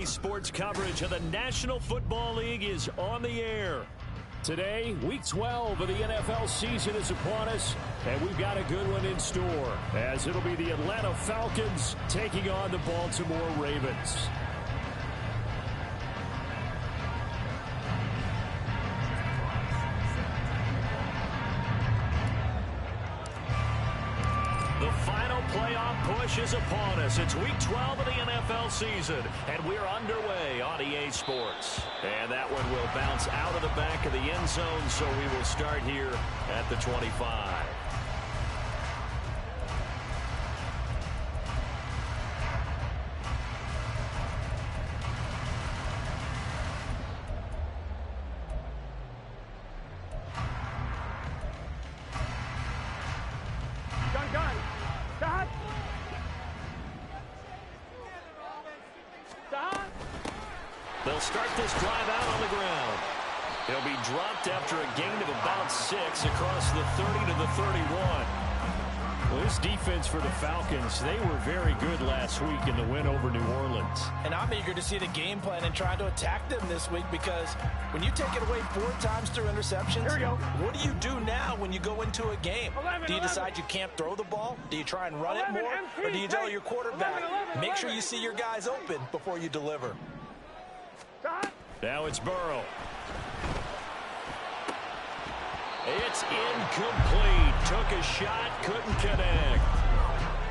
EA Sports coverage of the National Football League is on the air. Today, Week 12 of the NFL season is upon us, and we've got a good one in store, as it'll be the Atlanta Falcons taking on the Baltimore Ravens. The final playoff push is upon us. It's Week 12 of the NFL season, and we're underway on EA Sports. And that one will bounce out of the back of the end zone, so we will start here at the 25. They'll start this drive out on the ground. He'll be dropped after a gain of about 6 across the 30 to the 31. Well, this defense for the Falcons, they were very good last week in the win over New Orleans. And I'm eager to see the game plan and try to attack them this week, because when you take it away 4 times through interceptions, what do you do now when you go into a game? Do you decide you can't throw the ball? Do you try and run it more? Or do you tell your quarterback, make sure you see your guys open before you deliver? Now it's Burrow. It's incomplete. Took a shot, couldn't connect.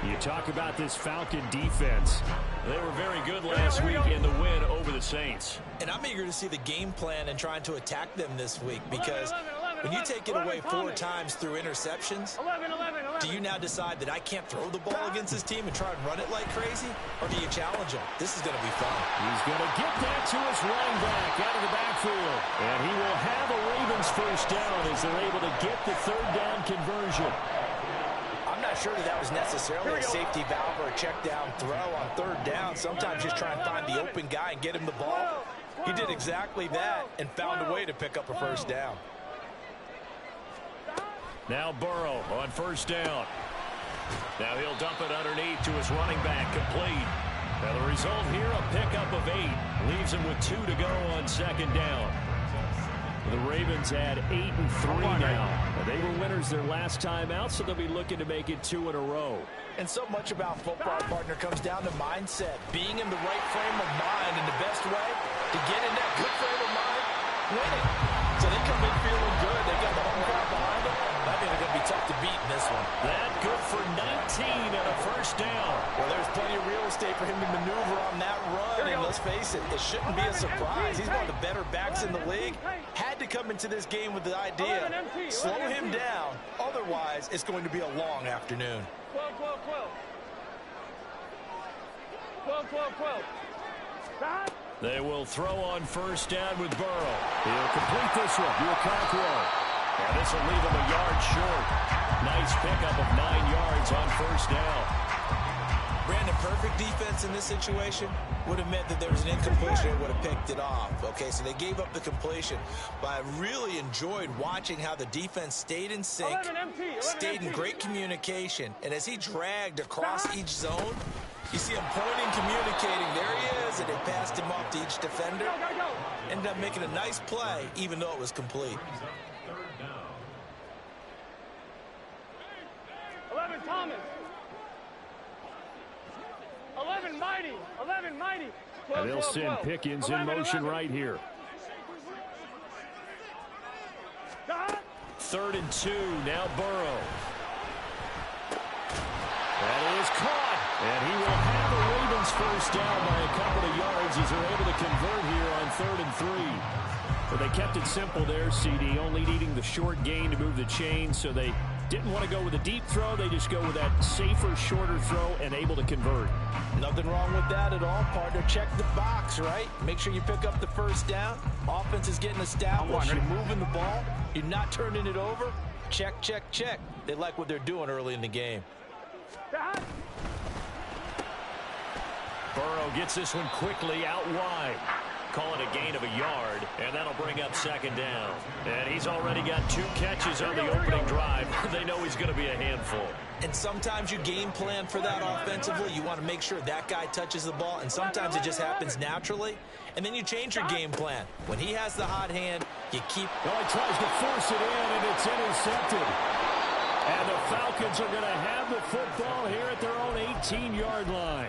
You talk about this Falcon defense. They were very good last week in the win over the Saints. And I'm eager to see the game plan and trying to attack them this week, because when you take it away 4 times through interceptions, do you now decide that I can't throw the ball against this team and try and run it like crazy? Or do you challenge him? This is going to be fun. He's going to get that to his running back out of the backfield. And he will have a Ravens first down as they're able to get the 3rd down conversion. I'm not sure that was necessarily a safety valve or a check down throw on 3rd down. Sometimes just try and find the open guy and get him the ball. He did exactly that and found a way to pick up a first down. Now Burrow on 1st down. Now he'll dump it underneath to his running back, complete. Now the result here, a pickup of 8. Leaves him with 2 to go on 2nd down. The Ravens had 8-3 now. They were winners their last time out, so they'll be looking to make it 2 in a row. And so much about football, partner, comes down to mindset. Being in the right frame of mind, and the best way to get in that good frame of mind, winning. So they come in feeling good. They got the home crowd behind them. I think they're going to be tough to beat in this one. That good for 19 and a 1st down. Well, there's plenty of real estate for him to maneuver on that run. And let's face it, it shouldn't be a surprise. He's one of the better backs in the league. Had to come into this game with the idea, slow him down. Otherwise, it's going to be a long afternoon. 12. They will throw on 1st down with Burrow. He'll complete this one. Okonkwo. And this will leave him a yard short. Nice pickup of 9 yards on 1st down. Brandon, perfect defense in this situation would have meant that there was an incompletion and would have picked it off. Okay, so they gave up the completion. But I really enjoyed watching how the defense stayed in sync, stayed in great communication. And as he dragged across each zone, you see him pointing, communicating. There he is, and they passed him off to each defender. Ended up making a nice play, even though it was complete. 11 Thomas. 11 Mighty. And they'll send Pickens in motion right here. 3rd and 2. Now Burrow. That is caught. And he will have the Ravens first down by a couple of yards as they're able to convert here on 3rd and 3. But they kept it simple there, CD, only needing the short gain to move the chain, so they didn't want to go with a deep throw. They just go with that safer, shorter throw and able to convert. Nothing wrong with that at all, partner. Check the box, right? Make sure you pick up the first down. Offense is getting established. You're moving the ball. You're not turning it over. Check, check, check. They like what they're doing early in the game. Burrow gets this one quickly out wide. call it a gain of a yard, and that'll bring up second down. And he's already got 2 catches on the opening drive. They know he's going to be a handful. And sometimes you game plan for that offensively. You want to make sure that guy touches the ball, and sometimes it just happens naturally. And then you change your game plan. When he has the hot hand, you keep... Well, he tries to force it in, and it's intercepted. And the Falcons are going to have the football here at their own 18-yard line.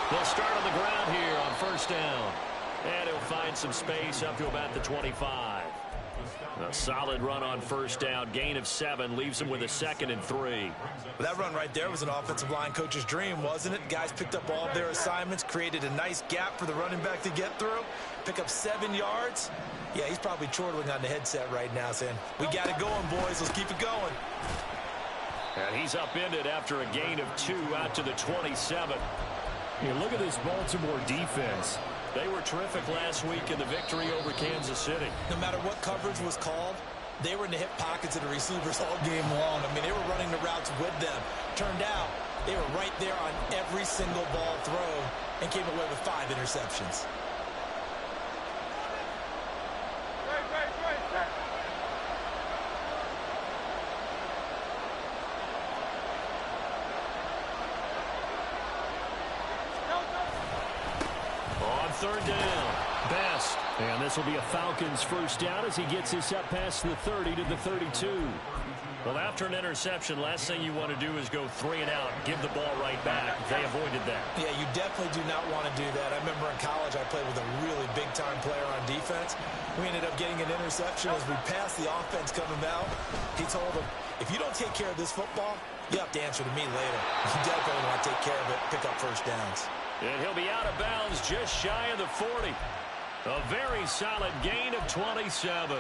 They'll start on the ground here on first down. And he'll find some space up to about the 25. A solid run on first down. Gain of 7 leaves him with a 2nd and 3. Well, that run right there was an offensive line coach's dream, wasn't it? Guys picked up all of their assignments, created a nice gap for the running back to get through, pick up 7 yards. Yeah, he's probably chortling on the headset right now saying, we got it going, boys. Let's keep it going. And he's upended after a gain of 2 out to the 27. You look at this Baltimore defense. They were terrific last week in the victory over Kansas City. No matter what coverage was called, they were in the hip pockets of the receivers all game long. I mean, they were running the routes with them. Turned out, they were right there on every single ball thrown and came away with 5 interceptions. Third down. Best. And this will be a Falcons first down as he gets this up past the 30 to the 32. Well, after an interception, last thing you want to do is go 3 and out, give the ball right back. They avoided that. Yeah, you definitely do not want to do that. I remember in college I played with a really big-time player on defense. We ended up getting an interception as we passed the offense coming out. He told him, if you don't take care of this football, you have to answer to me later. You definitely want to take care of it, pick up first downs. And he'll be out of bounds just shy of the 40. A very solid gain of 27.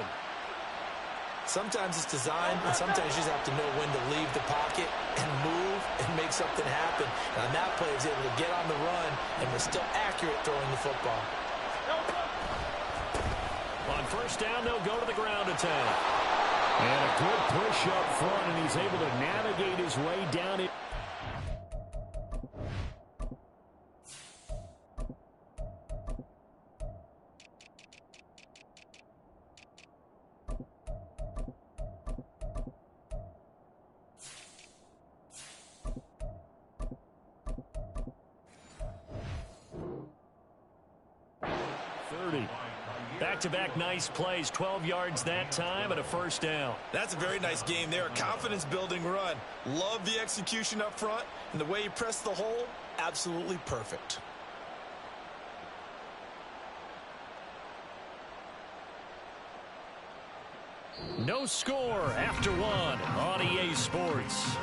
Sometimes it's designed, and sometimes you just have to know when to leave the pocket and move and make something happen. And on that play, he was able to get on the run and was still accurate throwing the football. On first down, they'll go to the ground attack. And a good push up front, and he's able to navigate his way down it. Back-to-back nice plays, 12 yards that time and a first down. That's a very nice game there. A confidence-building run. Love the execution up front, and the way he pressed the hole, absolutely perfect. No score after 1 on EA Sports.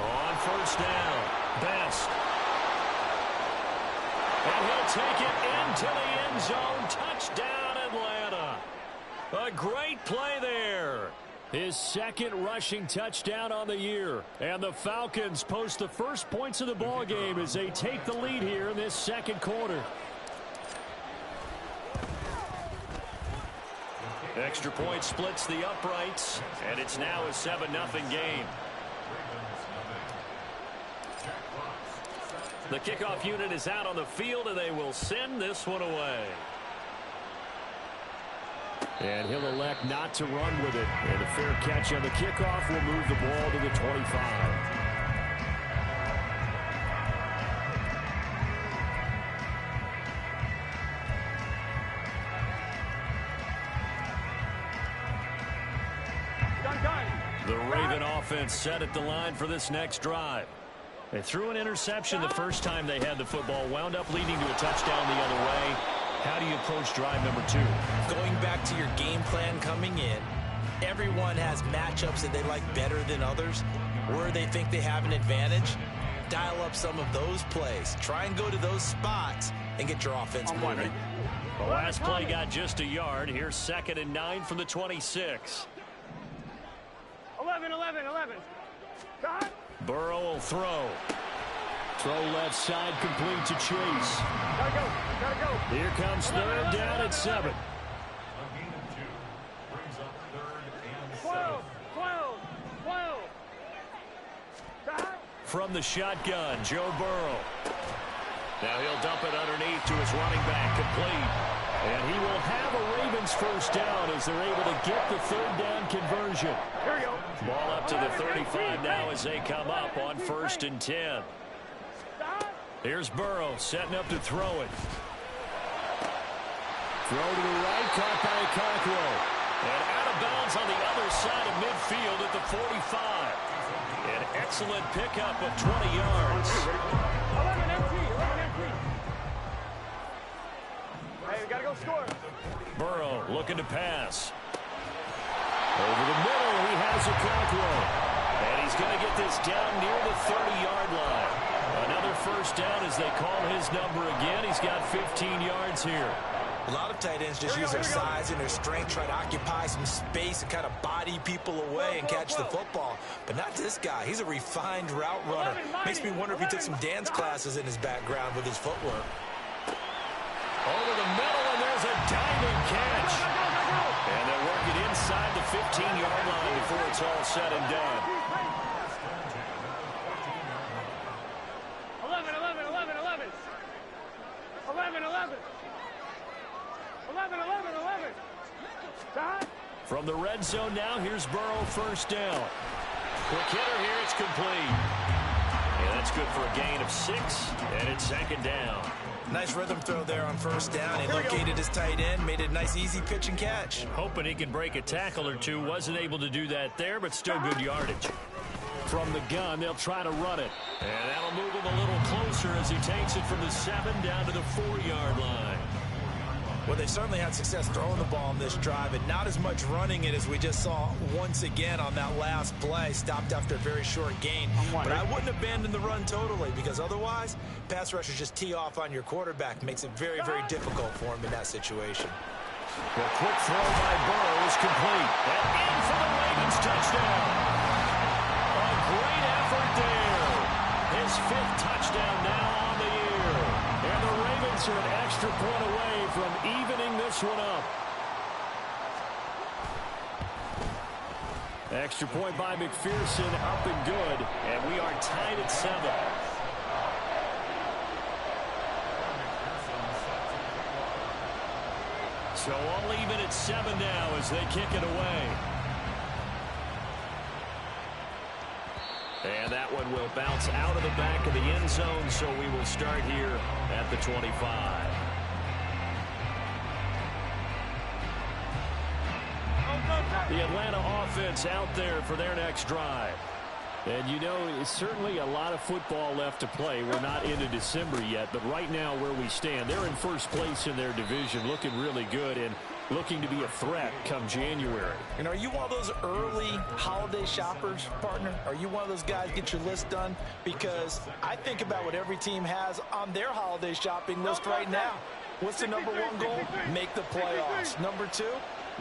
On first down, Best. And he'll take it into the end zone. Touchdown, Atlanta. A great play there. His 2nd rushing touchdown on the year. And the Falcons post the first points of the ball game as they take the lead here in this 2nd quarter. Extra point splits the uprights, and it's now a 7-0 game. The kickoff unit is out on the field, and they will send this one away. And he'll elect not to run with it. And a fair catch on the kickoff will move the ball to the 25. The Raven offense set at the line for this next drive. They threw an interception the first time they had the football, wound up leading to a touchdown the other way. How do you approach drive number 2? Going back to your game plan coming in, everyone has matchups that they like better than others, where they think they have an advantage. Dial up some of those plays. Try and go to those spots and get your offense moving. The last play got just a yard. Here's 2nd and 9 from the 26. 11. Burrow will throw. Throw left side, complete to Chase. Gotta go. Here comes 3rd down at 7. 12. From the shotgun, Joe Burrow. Now he'll dump it underneath to his running back, complete. And he will have a Ravens first down as they're able to get the 3rd down conversion. Here we go. Ball up to the 35 now as they come up on 1st and 10. Here's Burrow setting up to throw it. Throw to the right, caught by Cockrell. And out of bounds on the other side of midfield at the 45. An excellent pickup of 20 yards. 11 empty. Hey, we gotta go score. Burrow looking to pass. Over the middle, he has a Cockrell. And he's going to get this down near the 30-yard line. Another first down as they call his number again. He's got 15 yards here. A lot of tight ends just use their size and their strength, try to occupy some space and kind of body people away and catch the football. But not this guy. He's a refined route runner. Makes me wonder if he took some dance classes in his background with his footwork. Over the middle, and there's a diving catch. And they'll work it inside the 15-yard line before it's all said and done. 11. From the red zone now, here's Burrow, first down. Quick hitter here, it's complete. Yeah, that's good for a gain of 6, and it's 2nd down. Nice rhythm throw there on first down. He located his tight end, made it a nice easy pitch and catch. Hoping he can break a tackle or two. Wasn't able to do that there, but still good yardage. From the gun, they'll try to run it. And that'll move him a little closer as he takes it from the 7 down to the 4-yard line. Well, they certainly had success throwing the ball on this drive, and not as much running it as we just saw once again on that last play. Stopped after a very short gain. But I wouldn't abandon the run totally, because otherwise, pass rushers just tee off on your quarterback. Makes it very, very difficult for him in that situation. The quick throw by Burrow is complete. And in for the Ravens touchdown. A great effort there. His 5th touchdown now on the year. And the Ravens are an extra point away from evening this one up. Extra point by McPherson, up and good. And we are tied at 7. So all even at 7 now as they kick it away. And that one will bounce out of the back of the end zone, so we will start here at the 25. The Atlanta offense out there for their next drive. And, you know, it's certainly a lot of football left to play. We're not into December yet, but right now where we stand, they're in first place in their division, looking really good and looking to be a threat come January. And are you one of those early holiday shoppers, partner? Are you one of those guys get your list done? Because I think about what every team has on their holiday shopping list right now. What's the number 1 goal? Make the playoffs. Number 2,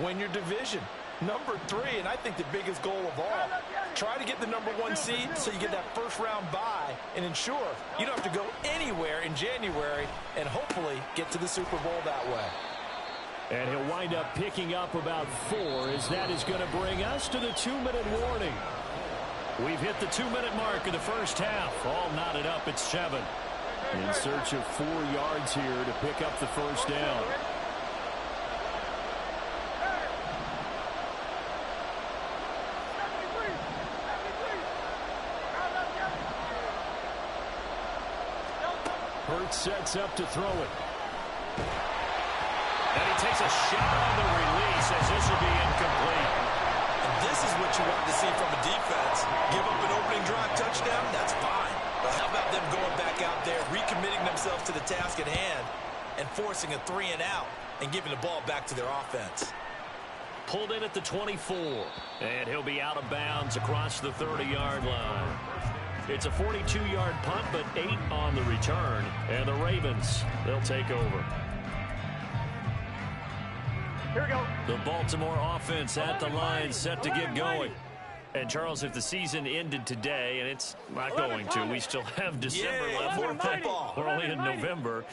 win your division. Number 3, and I think the biggest goal of all, try to get the number 1 seed so you get that first-round bye and ensure you don't have to go anywhere in January and hopefully get to the Super Bowl that way. And he'll wind up picking up about 4 as that is going to bring us to the 2-minute warning. We've hit the 2-minute mark of the first half. All knotted up at 7. In search of 4 yards here to pick up the first down. Hurts sets up to throw it. And he takes a shot on the release as this will be incomplete. And this is what you want to see from a defense. Give up an opening drive touchdown, that's fine. But how about them going back out there, recommitting themselves to the task at hand, and forcing a 3-and-out and giving the ball back to their offense? pulled in at the 24. And he'll be out of bounds across the 30-yard line. It's a 42-yard punt, but 8 on the return. And the Ravens, they'll take over. Here we go. The Baltimore offense at the line, set to get going. And, Charles, if the season ended today, and it's not going to, we still have December left. We're only in November.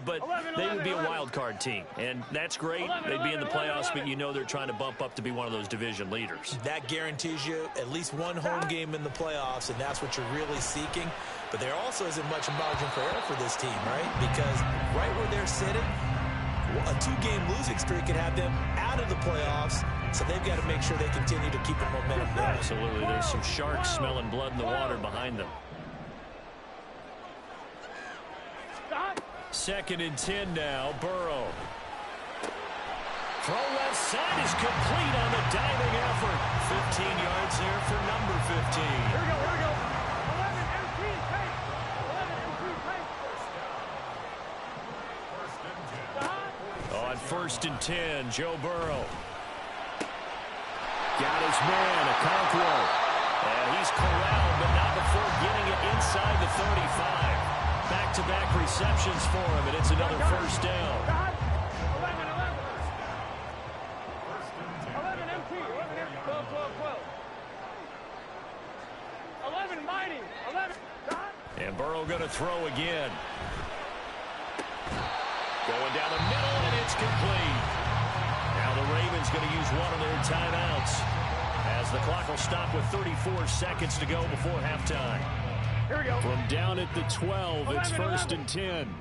But they would be a wild card team. And that's great. They'd be in the playoffs, but you know they're trying to bump up to be one of those division leaders. That guarantees you at least one home game in the playoffs, and that's what you're really seeking. But there also isn't much margin for error for this team, right? Because right where they're sitting, a 2-game losing streak could have them out of the playoffs, so they've got to make sure they continue to keep the momentum going. Absolutely. There's some sharks smelling blood in the water behind them. 2nd and 10 now. Burrow. Throw left side is complete on the diving effort. 15 yards there for number 15. Here we go, here we go. 11 MT pace. 11 MT pace. On 1st and 10, Joe Burrow. Got his man, Okonkwo. And he's corralled, but not before getting it inside the 35. Back-to-back receptions for him, and it's another first down. 11 MT, 11 MT, 12, 12, 12. 11 mighty, 11. And Burrow going to throw again. Going down the middle, and it's complete. Now the Ravens going to use one of their timeouts as the clock will stop with 34 seconds to go before halftime. Here we go. From down at the 12, it's 1st and 10.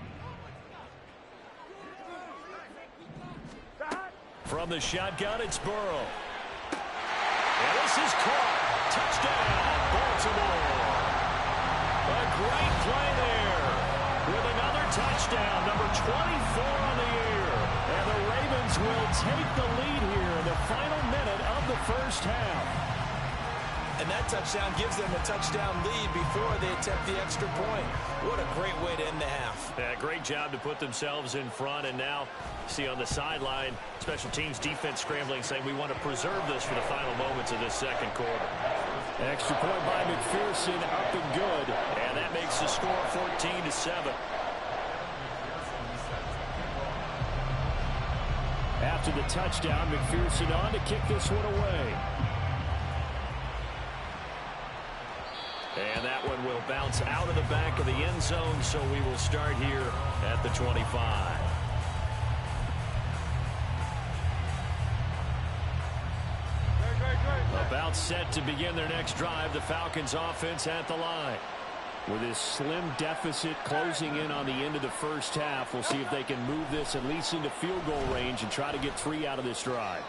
From the shotgun, it's Burrow. And this is caught. Touchdown, Baltimore. A great play there. With another touchdown, number 24 on the year. And the Ravens will take the lead here in the final minute of the first half. And that touchdown gives them a touchdown lead before they attempt the extra point. What a great way to end the half. Yeah, great job to put themselves in front. And now, see on the sideline, special teams defense scrambling, saying we want to preserve this for the final moments of this second quarter. Extra point by McPherson, up and good. And that makes the score 14-7. After the touchdown, McPherson on to kick this one away. And that one will bounce out of the back of the end zone, so we will start here at the 25. About set to begin their next drive, the Falcons offense at the line. With this slim deficit closing in on the end of the first half, we'll see if they can move this at least into field goal range and try to get 3 out of this drive.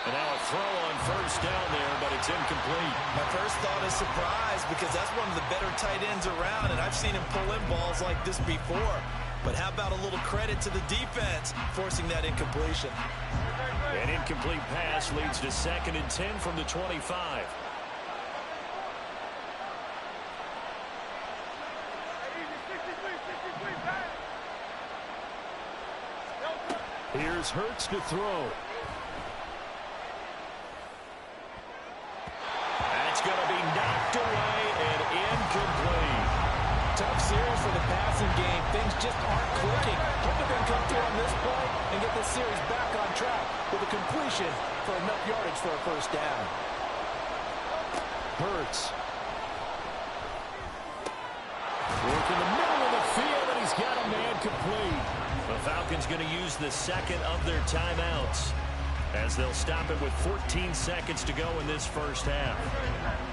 And now a throw on first down there, but it's incomplete. My first thought is surprise, because that's one of the better tight ends around, and I've seen him pull in balls like this before. But how about a little credit to the defense forcing that incompletion? An incomplete pass leads to 2nd and 10 from the 25. Here's Hurts to throw. That's going to be knocked away and incomplete. Tough series for the passing game. Things just aren't clicking. Hope they can come through on this play and get this series back on track with a completion for enough yardage for a first down. Hurts. Work in the middle of the field, and he's got a man complete. The Falcons going to use the second of their timeouts as they'll stop it with 14 seconds to go in this first half.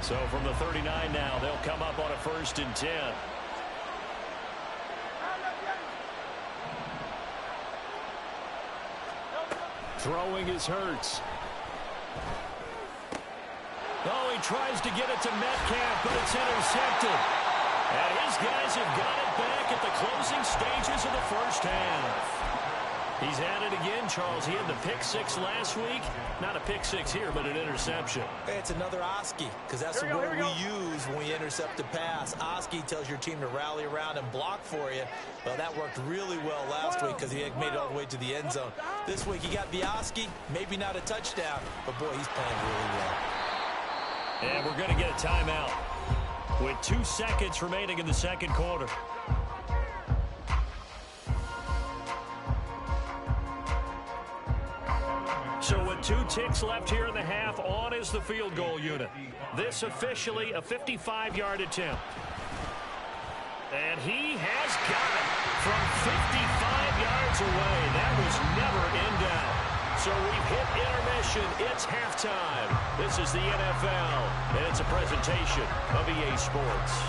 So from the 39 now, they'll come up on a 1st and 10. Throwing is Hurts. Oh, he tries to get it to Metcalf, but it's intercepted. And his guys have got it back at the closing stages of the first half. He's at it again, Charles. He had the pick six last week. Not a pick six here, but an interception. Hey, it's another Oski, because that's the word we use when we intercept a pass. Oski tells your team to rally around and block for you. Well, that worked really well last week because he had made it all the way to the end zone. This week, he got the Oski, maybe not a touchdown, but boy, he's playing really well. And we're going to get a timeout with 2 seconds remaining in the second quarter. So with 2 ticks left here in the half, on is the field goal unit. This officially a 55-yard attempt. And he has got it from 55 yards away. That was never in doubt. So we've hit intermission. It's halftime. This is the NFL, and it's a presentation of EA Sports.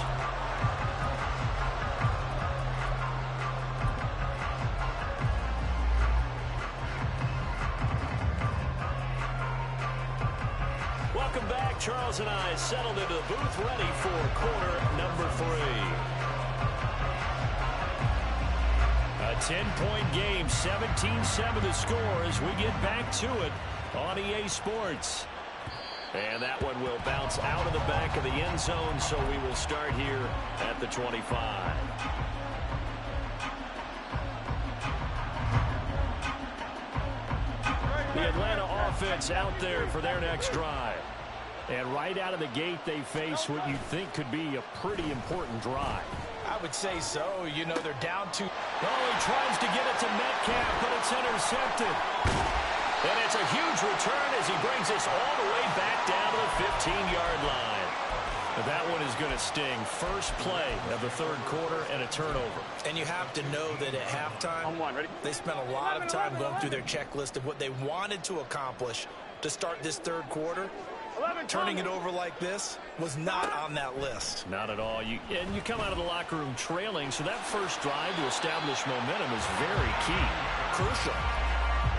Welcome back. Charles and I settled into the booth ready for quarter number 3. A 10-point game, 17-7 the score as we get back to it on EA Sports. And that one will bounce out of the back of the end zone, so we will start here at the 25. The Atlanta offense out there for their next drive. And right out of the gate, they face what you think could be a pretty important drive. I would say so. You know, they're down to... Oh, he tries to get it to Metcalf, but it's intercepted. And it's a huge return as he brings us all the way back down to the 15-yard line. But that one is going to sting. First play of the third quarter and a turnover. And you have to know that at halftime, they spent a lot of time going through their checklist of what they wanted to accomplish to start this third quarter. Turning it over like this was not on that list. Not at all. You come out of the locker room trailing, so that first drive to establish momentum is very key. Crucial.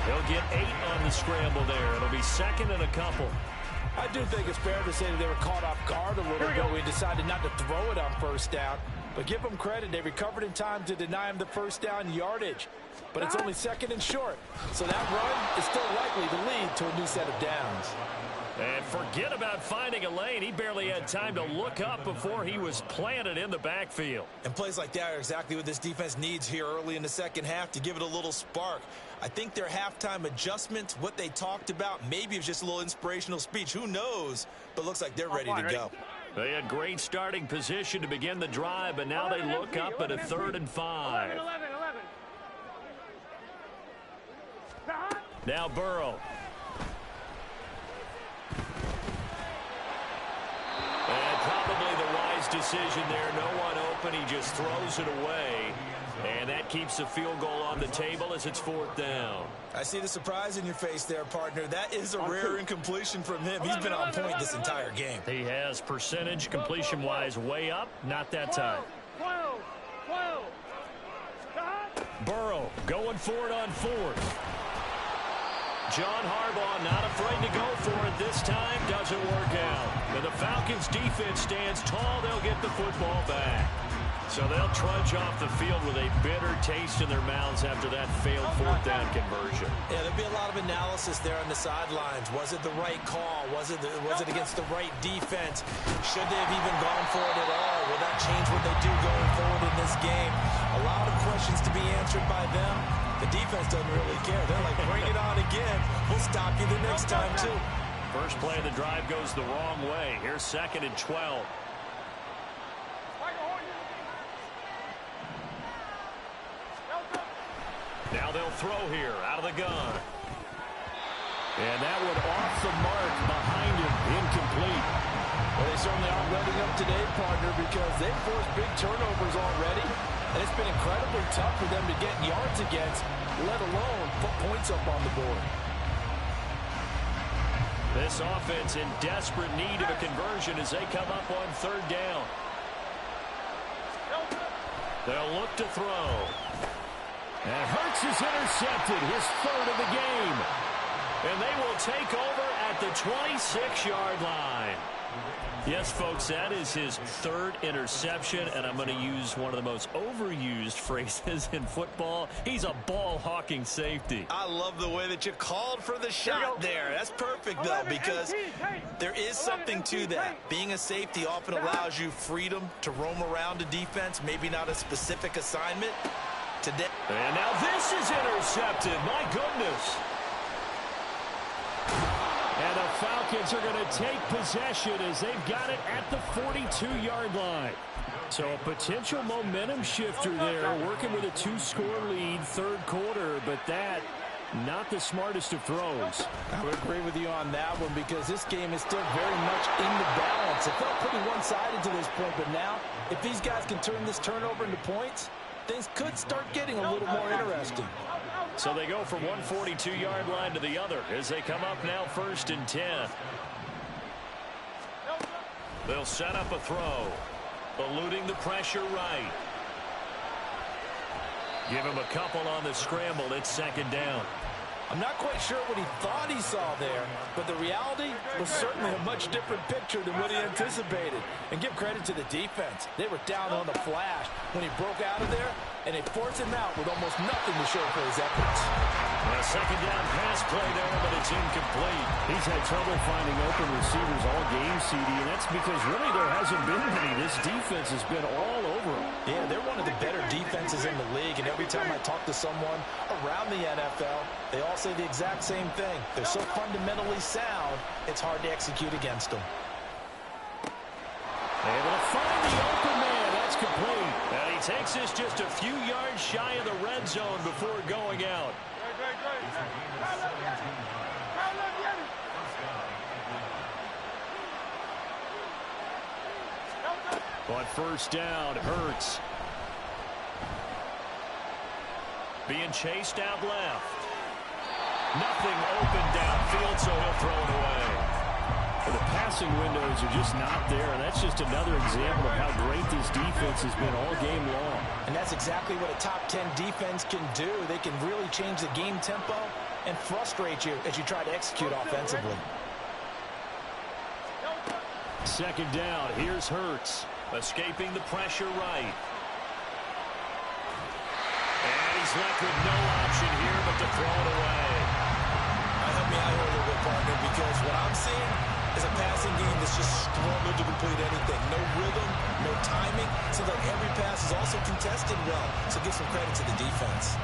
He'll get 8 on the scramble there. It'll be second and a couple. I do think it's fair to say that they were caught off guard a little bit. We decided not to throw it on first down. But give them credit. They recovered in time to deny him the first down yardage. But it's only second and short. So that run is still likely to lead to a new set of downs. And forget about finding a lane. He barely had time to look up before he was planted in the backfield. And plays like that are exactly what this defense needs here early in the second half to give it a little spark. I think their halftime adjustments, what they talked about, maybe it was just a little inspirational speech. Who knows? But looks like they're ready to go. They had great starting position to begin the drive, but now they look up at a 3rd and 5. 11. Now Burrow. And probably the wise decision there. No one open. He just throws it away. And that keeps the field goal on the table as it's 4th down. I see the surprise in your face there, partner. That is a rare incompletion from him. He's been on point this entire game. He has percentage completion-wise way up. Not that time. 12. Burrow going for it on 4th. John Harbaugh not afraid to go for it this time. Doesn't work out. And the Falcons defense stands tall. They'll get the football back. So they'll trudge off the field with a bitter taste in their mouths after that failed 4th down conversion. Yeah, there'll be a lot of analysis there on the sidelines. Was it the right call? Was it against the right defense? Should they have even gone for it at all? Will that change what they do going forward in this game? A lot of questions to be answered by them. The defense doesn't really care. They're like, bring it on again. We'll stop you the next time, too. First play of the drive goes the wrong way. Here's 2nd and 12. Now they'll throw here out of the gun. And that one off the mark behind him, incomplete. Well, they certainly aren't letting up today, partner, because they've forced big turnovers already. And it's been incredibly tough for them to get yards against, let alone put points up on the board. This offense in desperate need of a conversion as they come up on 3rd down. They'll look to throw. And Hurts is intercepted, his 3rd of the game. And they will take over at the 26-yard line. Yes, folks, that is his third interception, and I'm going to use one of the most overused phrases in football. He's a ball-hawking safety. I love the way that you called for the shot there. That's perfect, though, because there is something to that. Being a safety often allows you freedom to roam around a defense, maybe not a specific assignment. Today. And now this is intercepted. My goodness. And the Falcons are going to take possession as they've got it at the 42-yard line. So a potential momentum shifter there, working with a 2-score lead, third quarter, but that not the smartest of throws. I would agree with you on that one because this game is still very much in the balance. It felt pretty one-sided to this point, but now if these guys can turn this turnover into points, things could start getting a little more interesting. So they go from one 42-yard line to the other as they come up now 1st and 10. They'll set up a throw. Eluding the pressure right. Give him a couple on the scramble. It's 2nd down. I'm not quite sure what he thought he saw there, but the reality was certainly a much different picture than what he anticipated. And give credit to the defense. They were down on the flash when he broke out of there, and they forced him out with almost nothing to show for his efforts. A 2nd down pass play there, but it's incomplete. He's had trouble finding open receivers all game, CD, and that's because really there hasn't been many. This defense has been all over him. Yeah, they're one of the better defenses in the league, and every time I talk to someone around the NFL, they all say the exact same thing. They're so fundamentally sound, it's hard to execute against them. Able to find the open man. That's complete. And he takes this just a few yards shy of the red zone before going out. On 1st down, Hurts. Being chased out left. Nothing open downfield, so he'll throw it away. The passing windows are just not there, and that's just another example of how great this defense has been all game long. And that's exactly what a top 10 defense can do. They can really change the game tempo and frustrate you as you try to execute offensively. 2nd down, here's Hurts. Escaping the pressure right. And he's left with no option here but to throw it away. Help me out here a little bit, partner, because what I'm seeing is a passing game that's just struggled to complete anything. No rhythm, no timing. Seems like every pass is also contested well, so give some credit to the defense.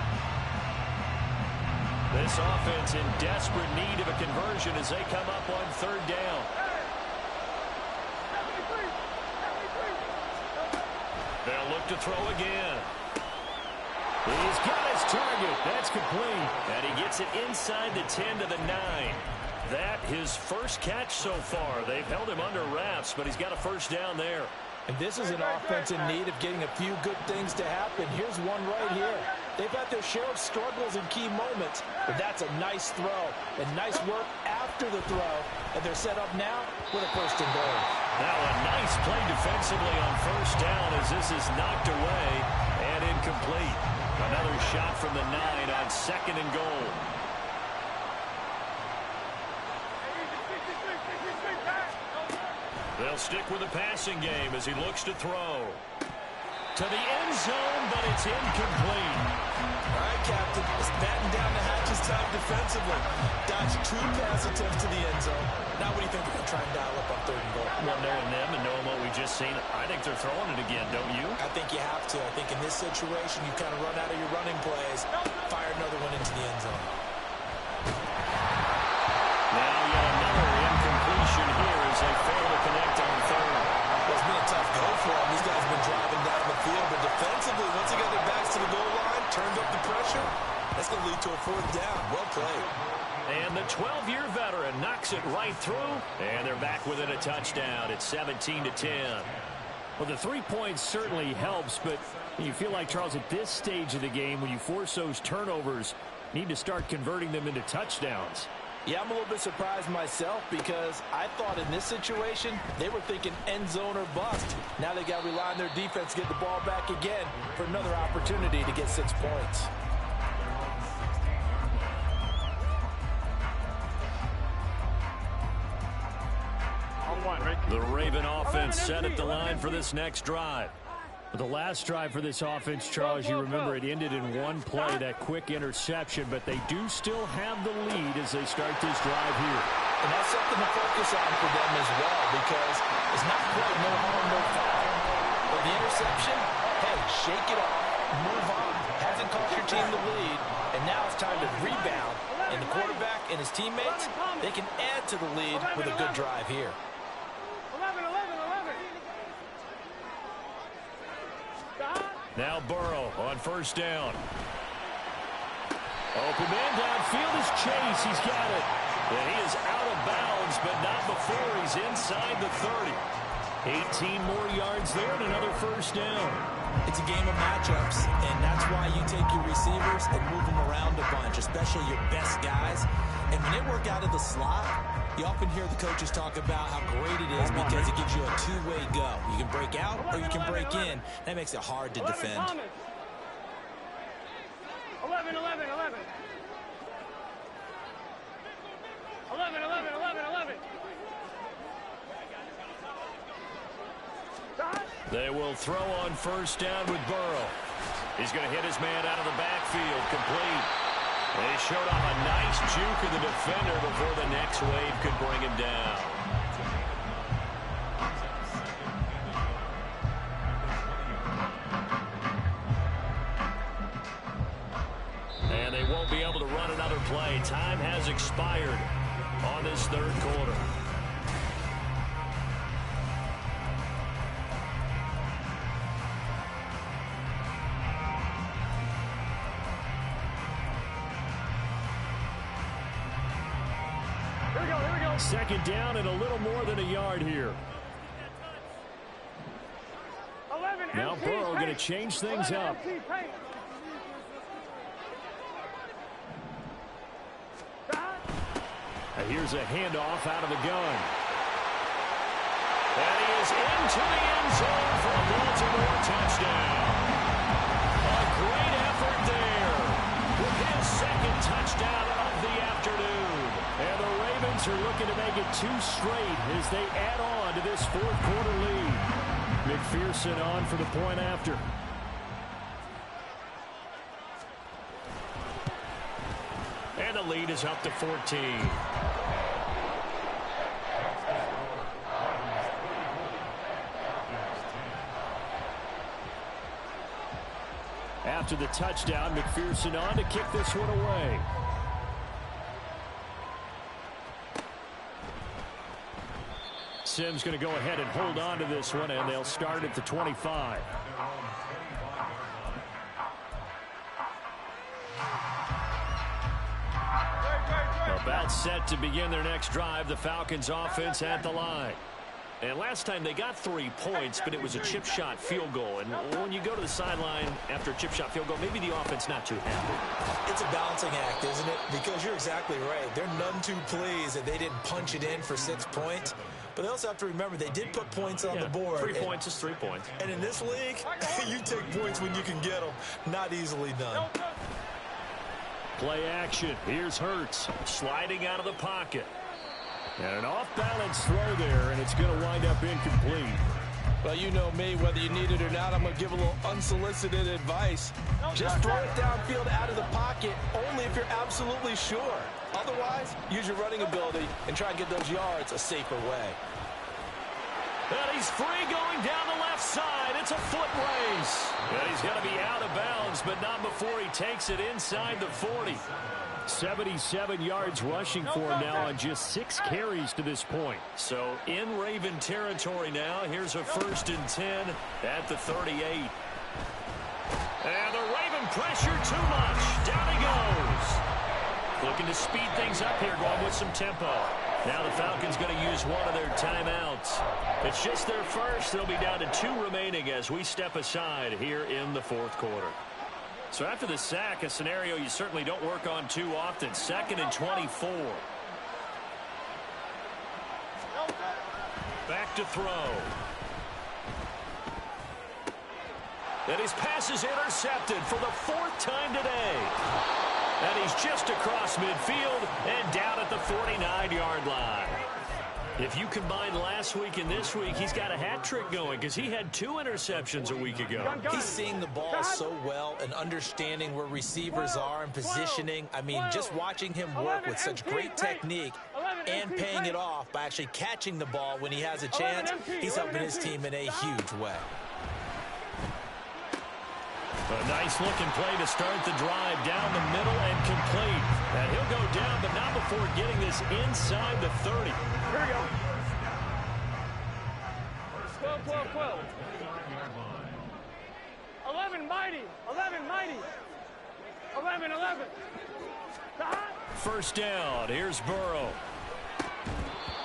This offense in desperate need of a conversion as they come up on 3rd down. They'll look to throw again. He's got his target. That's complete. And he gets it inside the 10 to the 9. That his first catch so far. They've held him under wraps, but he's got a 1st down there. And this is an offense in need of getting a few good things to happen. Here's one right here. They've had their share of struggles in key moments, but that's a nice throw and nice work after the throw. And they're set up now with a 1st and goal. Now a nice play defensively on 1st down as this is knocked away and incomplete. Another shot from the 9 on 2nd and goal. They'll stick with the passing game as he looks to throw. To the end zone, but it's incomplete. All right, Captain. It's batten down the hatches time defensively. Dodge 2 pass attempts to the end zone. Now what do you think they're going to try and dial up on 3rd and goal? Well, knowing them and knowing what we just seen, I think they're throwing it again, don't you? I think you have to. I think in this situation, you kind of run out of your running plays, fire another one into the end zone. Now yet another incompletion here as they fail to connect on 3rd. Well, it's been a tough go for them. These guys have been driving down the field, but defensively, once they get their backs to the goal line, turned up the pressure, that's going to lead to a 4th down. Well played. And the 12-year veteran knocks it right through, and they're back within a touchdown. It's 17 to 10. Well, the 3 points certainly helps, but you feel like, Charles, at this stage of the game, when you force those turnovers, you need to start converting them into touchdowns. Yeah, I'm a little bit surprised myself because I thought in this situation they were thinking end zone or bust. Now they got to rely on their defense to get the ball back again for another opportunity to get 6 points. On 1, right? The Raven offense set at the line for this next drive. The last drive for this offense, Charles, you remember it ended in one play, that quick interception, but they do still have the lead as they start this drive here. And that's something to focus on for them as well, because it's not quite no harm, no foul. But the interception, hey, shake it off, move on. Hasn't cost your team the lead, and now it's time to rebound. And the quarterback and his teammates, they can add to the lead with a good drive here. 11. Now Burrow on first down. Open man downfield is Chase. He's got it. And he is out of bounds, but not before he's inside the 30. 18 more yards there and another first down. It's a game of matchups, and that's why you take your receivers and move them around a bunch, especially your best guys. And when they work out of the slot, you often hear the coaches talk about how great it is because it gives you a two-way go. You can break out or you can break in. That makes it hard to defend. 11. 11. They will throw on first down with Burrow. He's going to hit his man out of the backfield, complete. They showed off a nice juke of the defender before the next wave could bring him down. And they won't be able to run another play. Time has expired on this third quarter. Second down and a little more than a yard here. Now Burrow going to change things up. Here's a handoff out of the gun. And he is into the end zone for a Baltimore touchdown. A great effort there with his second touchdown of the afternoon. And the Ravens are looking to make it 2 straight as they add on to this fourth quarter lead. McPherson on for the point after. And the lead is up to 14. After the touchdown, McPherson on to kick this one away. Sims going to go ahead and hold on to this one, and they'll start at the 25. About set to begin their next drive. The Falcons offense at the line. And last time they got 3 points, but it was a chip shot field goal. And when you go to the sideline after a chip shot field goal, maybe the offense not too happy. It's a balancing act, isn't it? Because you're exactly right. They're none too pleased that they didn't punch it in for 6 points. But they also have to remember they did put points on the board. 3 points is 3 points. And in this league, you take points when you can get them. Not easily done. Play action. Here's Hurts sliding out of the pocket. And an off-balance throw there, and it's going to wind up incomplete. Well, you know me, whether you need it or not, I'm going to give a little unsolicited advice. Just throw it downfield out of the pocket only if you're absolutely sure. Otherwise, use your running ability and try and get those yards a safer way. And he's free going down the left side. It's a foot race. And he's going to be out of bounds, but not before he takes it inside the 40. 77 yards rushing for him now on just 6 carries to this point. So in Raven territory now. Here's a 1st and 10 at the 38. And the Raven pressure too much. Down he goes. Looking to speed things up here, going with some tempo. Now the Falcons going to use one of their timeouts. It's just their first. They'll be down to 2 remaining as we step aside here in the 4th quarter. So after the sack, a scenario you certainly don't work on too often. 2nd and 24. Back to throw. And his pass is intercepted for the 4th time today. And he's just across midfield and down at the 49-yard line. If you combine last week and this week, he's got a hat trick going because he had 2 interceptions a week ago. He's seeing the ball so well and understanding where receivers are and positioning. I mean, just watching him work with such great technique and paying it off by actually catching the ball when he has a chance, he's helping his team in a huge way. A nice-looking play to start the drive down the middle and complete. And he'll go down, but not before getting this inside the 30. Here we go. 12, 12, 12. 11, mighty. 11, mighty. 11, 11. First down. Here's Burrow.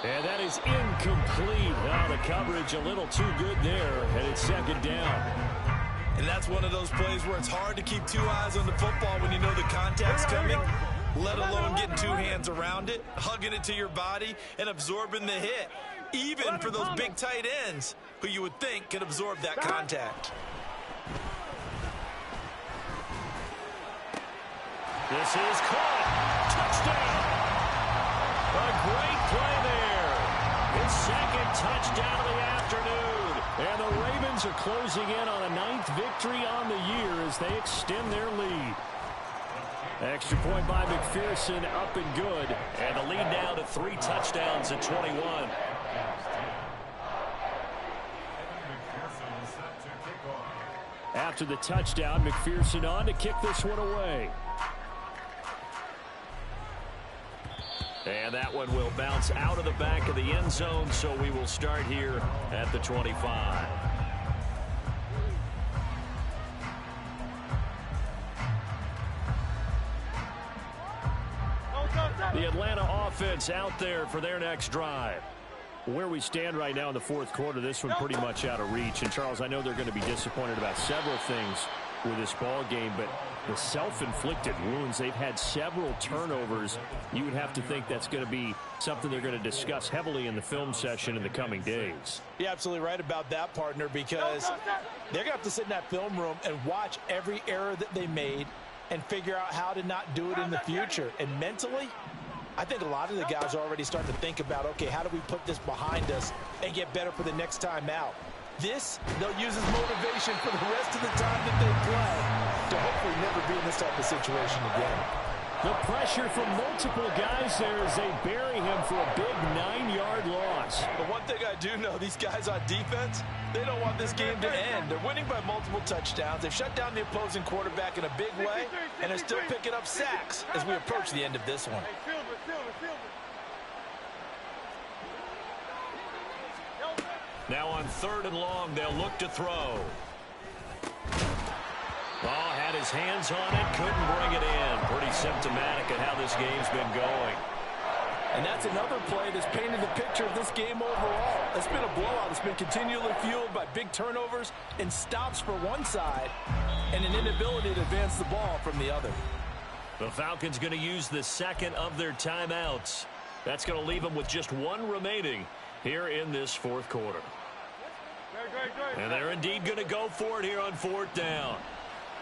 And that is incomplete. Now the coverage a little too good there, and it's second down. And that's one of those plays where it's hard to keep 2 eyes on the football when you know the contact's coming, let alone getting 2 hands around it, hugging it to your body, and absorbing the hit, even for those big tight ends who you would think could absorb that contact. This is caught. Touchdown. A great play there. His second touchdown of the afternoon. And the Ravens are closing in on a 9th victory on the year as they extend their lead. Extra point by McPherson, up and good. And the lead now to 3 touchdowns at 21. After the touchdown, McPherson on to kick this one away. And that one will bounce out of the back of the end zone, so we will start here at the 25. The Atlanta offense out there for their next drive. Where we stand right now in the 4th quarter, this one pretty much out of reach. And, Charles, I know they're going to be disappointed about several things with this ball game, but the self-inflicted wounds, they've had several turnovers. You would have to think that's going to be something they're going to discuss heavily in the film session in the coming days. You're absolutely right about that, partner, because they're going to have to sit in that film room and watch every error that they made and figure out how to not do it in the future. And mentally, I think a lot of the guys are already starting to think about, okay, how do we put this behind us and get better for the next time out? This, they'll use as motivation for the rest of the time that they play to hopefully never be in this type of situation again. The pressure from multiple guys there as they bury him for a big 9-yard loss. But one thing I do know, these guys on defense, they don't want this game to end. They're winning by multiple touchdowns. They've shut down the opposing quarterback in a big way, and they're still picking up sacks as we approach the end of this one. Now on 3rd and long, they'll look to throw. Oh, had his hands on it, couldn't bring it in. Pretty symptomatic of how this game's been going. And that's another play that's painted the picture of this game overall. It's been a blowout. It's been continually fueled by big turnovers and stops for one side and an inability to advance the ball from the other. The Falcons going to use the second of their timeouts. That's going to leave them with just 1 remaining here in this 4th quarter. And they're indeed going to go for it here on 4th down.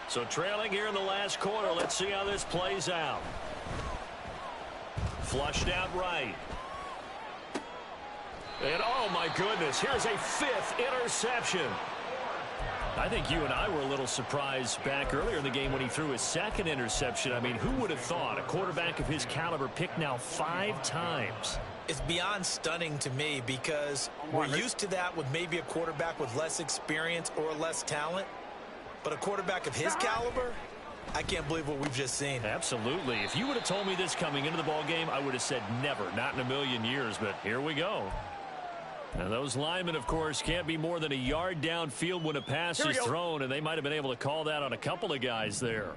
So trailing here in the last quarter, let's see how this plays out. Flushed out right. And oh my goodness, here's a 5th interception. I think you and I were a little surprised back earlier in the game when he threw his 2nd interception. I mean, who would have thought a quarterback of his caliber picked now 5 times? It's beyond stunning to me because we're used to that with maybe a quarterback with less experience or less talent. But a quarterback of his caliber, I can't believe what we've just seen. Absolutely. If you would have told me this coming into the ball game, I would have said never, not in a million years. But here we go. Now, those linemen, of course, can't be more than a yard downfield when a pass is thrown, and they might have been able to call that on a couple of guys there.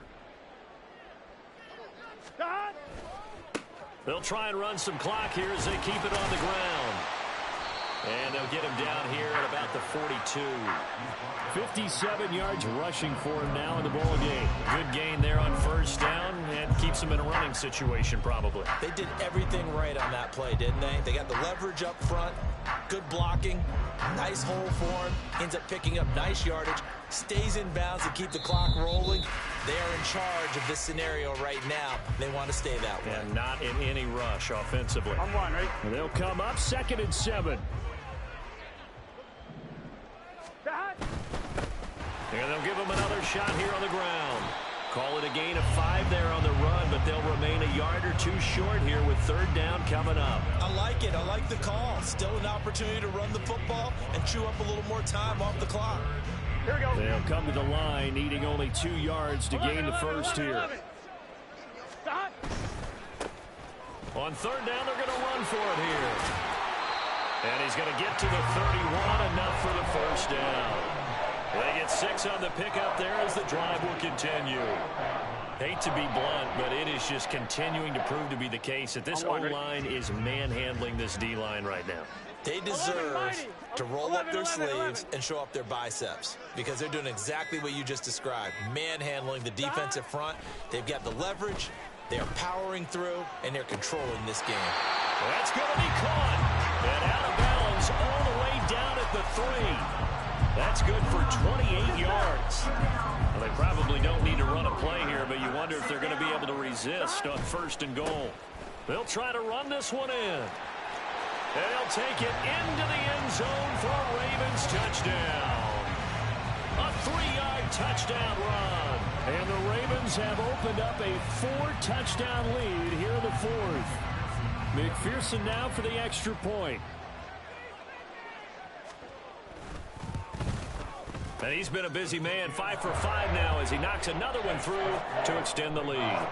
They'll try and run some clock here as they keep it on the ground. And they'll get him down here at about the 42. 57 yards rushing for him now in the ball game. Good gain there on 1st down and keeps him in a running situation probably. They did everything right on that play, didn't they? They got the leverage up front. Good blocking, nice hole for him, ends up picking up nice yardage, stays in bounds to keep the clock rolling. They are in charge of this scenario right now. They want to stay that way. And not in any rush offensively. I'm one, right? They'll come up 2nd and 7. And they'll give them another shot here on the ground. Call it a gain of 5 there on the run, but they'll remain a yard or 2 short here with 3rd down coming up. I like it. I like the call. Still an opportunity to run the football and chew up a little more time off the clock. Here we go. They'll come to the line, needing only 2 yards to gain the first here. Stop. On 3rd down, they're going to run for it here. And he's going to get to the 31, enough for the first down. They get 6 on the pickup there as the drive will continue. Hate to be blunt, but it is just continuing to prove to be the case that this O-line is manhandling this D-line right now. They deserve to roll up their sleeves and show up their biceps because they're doing exactly what you just described, manhandling the defensive front. They've got the leverage, they're powering through, and they're controlling this game. That's going to be caught. And out of bounds all the way down at the 3. That's good for 28 yards. Well, they probably don't need to run a play here, but you wonder if they're going to be able to resist on 1st and goal. They'll try to run this one in. And they'll take it into the end zone for a Ravens touchdown. A 3-yard touchdown run. And the Ravens have opened up a 4-touchdown lead here in the 4th. McPherson now for the extra point. And he's been a busy man, 5 for 5 now as he knocks another one through to extend the lead.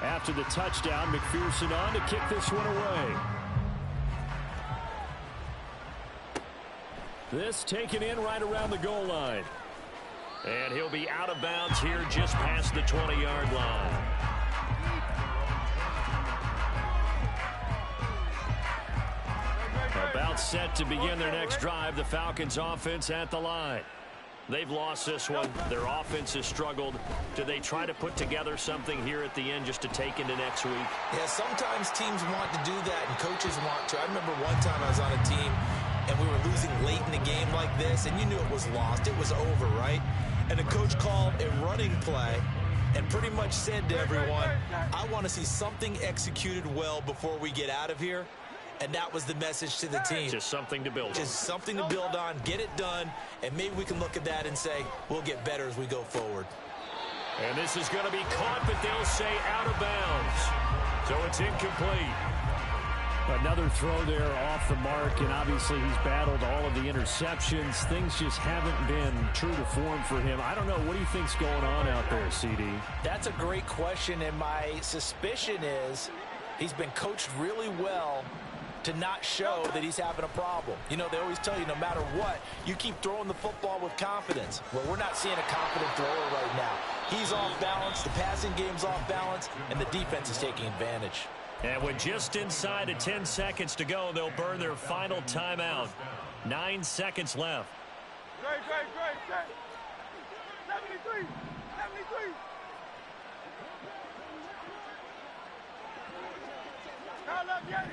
After the touchdown, McPherson on to kick this one away. This taken in right around the goal line. And he'll be out of bounds here just past the 20-yard line. About set to begin their next drive. The Falcons offense at the line. They've lost this one. Their offense has struggled. Do they try to put together something here at the end just to take into next week? Yeah, sometimes teams want to do that and coaches want to. I remember one time I was on a team and we were losing late in the game like this and you knew it was lost. It was over, right? And the coach called a running play and pretty much said to everyone, I want to see something executed well before we get out of here. And that was the message to the team. Just something to build on. Just something to build on, get it done, and maybe we can look at that and say, we'll get better as we go forward. And this is going to be caught, but they'll say out of bounds. So it's incomplete. Another throw there off the mark, and obviously he's battled all of the interceptions. Things just haven't been true to form for him. I don't know. What do you think's going on out there, CD? That's a great question, and my suspicion is he's been coached really well to not show that he's having a problem. You know, they always tell you no matter what, you keep throwing the football with confidence. Well, we're not seeing a confident thrower right now. He's off balance, the passing game's off balance, and the defense is taking advantage. And with just inside of 10 seconds to go, they'll burn their final timeout. 9 seconds left. Great. 73. Now left, get it.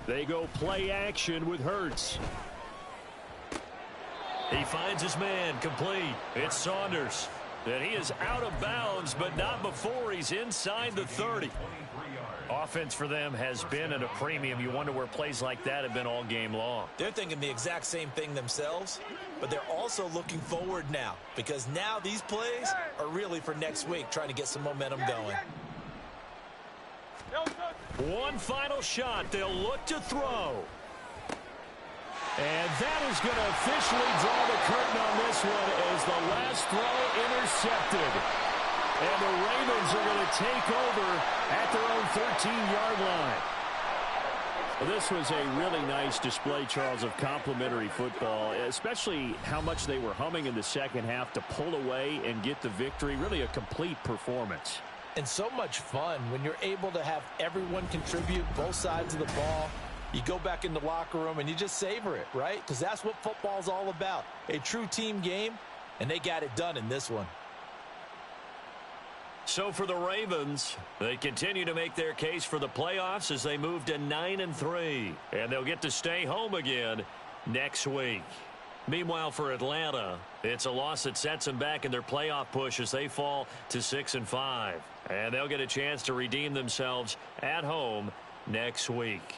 They go play action with Hurts. He finds his man, complete. It's Saunders. And he is out of bounds, but not before he's inside the 30. Offense for them has been at a premium. You wonder where plays like that have been all game long. They're thinking the exact same thing themselves, but they're also looking forward now because now these plays are really for next week, trying to get some momentum going. One final shot. They'll look to throw. And that is going to officially draw the curtain on this one as the last throw intercepted. And the Ravens are going to take over at their own 13-yard line. Well, this was a really nice display, Charles, of complimentary football, especially how much they were humming in the second half to pull away and get the victory. Really a complete performance. And so much fun when you're able to have everyone contribute, both sides of the ball. you go back in the locker room and you just savor it, right? Because that's what football's all about. A true team game, and they got it done in this one. So for the Ravens, they continue to make their case for the playoffs as they move to 9-3. And they'll get to stay home again next week. Meanwhile, for Atlanta, it's a loss that sets them back in their playoff push as they fall to 6-5. And they'll get a chance to redeem themselves at home next week.